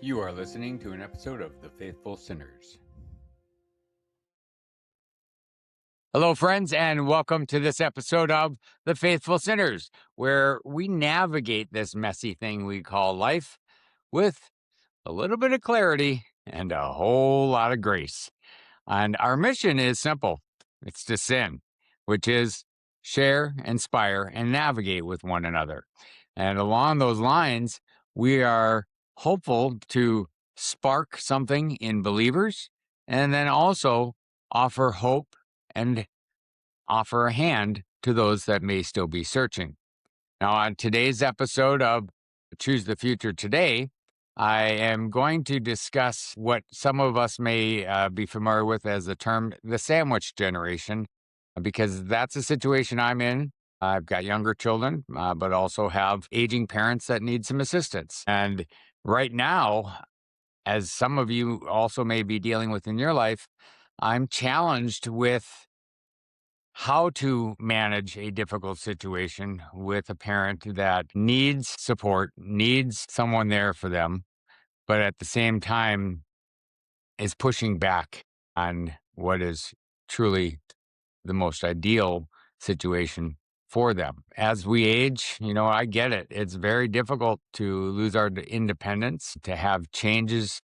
You are listening to an episode of The Faithful Sinners. Hello, friends, and welcome to this episode of The Faithful Sinners, where we navigate this messy thing we call life with a little bit of clarity and a whole lot of grace. And our mission is simple. It's to sin, which is share, inspire, and navigate with one another. And along those lines, we are hopeful to spark something in believers and then also offer hope and offer a hand to those that may still be searching. Now, on today's episode of Choose the Future Today, I am going to discuss what some of us may be familiar with as the term the sandwich generation, because that's a situation I'm in. I've got younger children, but also have aging parents that need some assistance. And right now, as some of you also may be dealing with in your life, I'm challenged with how to manage a difficult situation with a parent that needs support, needs someone there for them, but at the same time is pushing back on what is truly the most ideal situation for them. As we age, I get it. It's very difficult to lose our independence, to have changes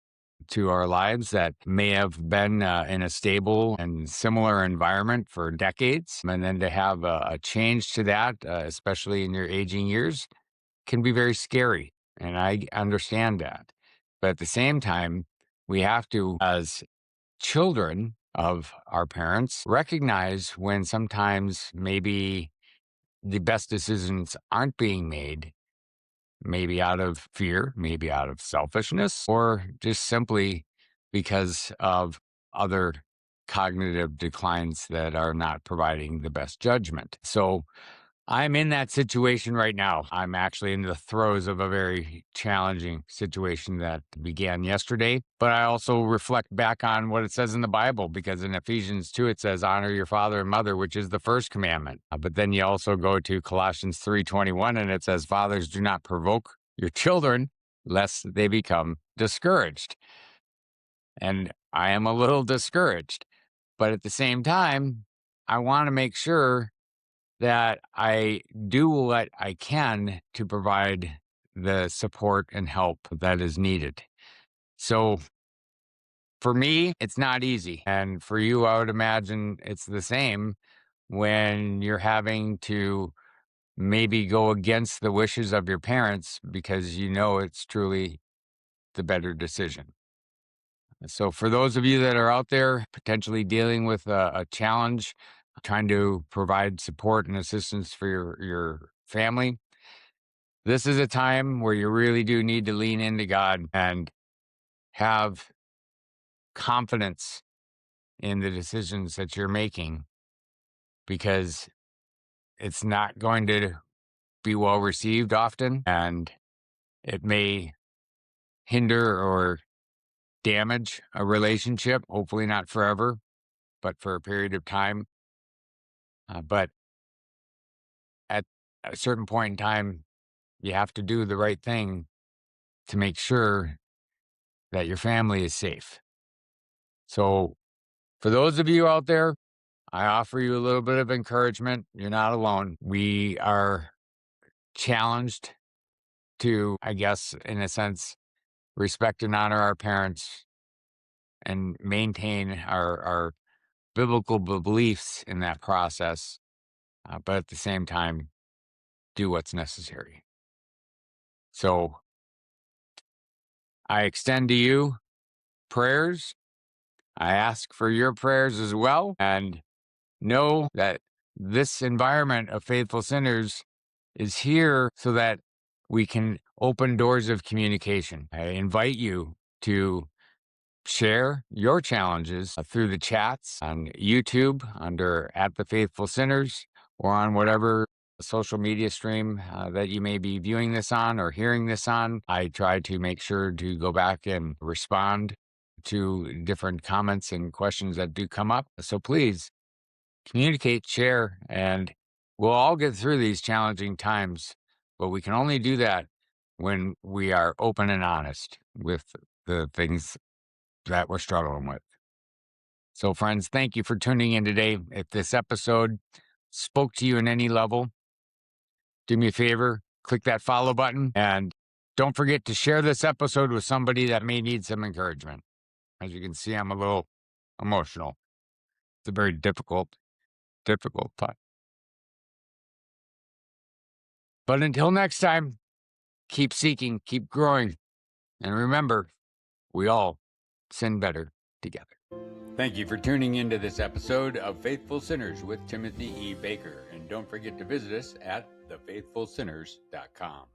to our lives that may have been in a stable and similar environment for decades. And then to have a change to that, especially in your aging years, can be very scary. And I understand that. But at the same time, we have to, as children of our parents, recognize when sometimes maybe the best decisions aren't being made, maybe out of fear, maybe out of selfishness, or just simply because of other cognitive declines that are not providing the best judgment. So I'm in that situation right now. I'm actually in the throes of a very challenging situation that began yesterday, but I also reflect back on what it says in the Bible, because in Ephesians 2, it says, honor your father and mother, which is the first commandment. But then you also go to Colossians 3:21, and it says, fathers, do not provoke your children lest they become discouraged. And I am a little discouraged, but at the same time, I want to make sure that I do what I can to provide the support and help that is needed. So for me, it's not easy. And for you, I would imagine it's the same when you're having to maybe go against the wishes of your parents because you know it's truly the better decision. So for those of you that are out there potentially dealing with a challenge, trying to provide support and assistance for your family, this is a time where you really do need to lean into God and have confidence in the decisions that you're making, because it's not going to be well received often, and it may hinder or damage a relationship, hopefully not forever, but for a period of time. But at a certain point in time, you have to do the right thing to make sure that your family is safe. So, for those of you out there, I offer you a little bit of encouragement. You're not alone. We are challenged to, I guess, in a sense, respect and honor our parents and maintain our biblical beliefs in that process, but at the same time, do what's necessary. So, I extend to you prayers. I ask for your prayers as well. And know that this environment of faithful sinners is here so that we can open doors of communication. I invite you to share your challenges through the chats on YouTube under at the Faithful Sinners, or on whatever social media stream that you may be viewing this on or hearing this on. I try to make sure to go back and respond to different comments and questions that do come up. So please communicate, share, and we'll all get through these challenging times. But we can only do that when we are open and honest with the things that we're struggling with. So, friends, thank you for tuning in today. If this episode spoke to you in any level, do me a favor, click that follow button, and don't forget to share this episode with somebody that may need some encouragement. As you can see, I'm a little emotional. It's a very difficult time. But until next time, keep seeking, keep growing, and remember, we all sin better together. Thank you for tuning into this episode of Faithful Sinners with Timothy E. Baker. And don't forget to visit us at thefaithfulsinners.com.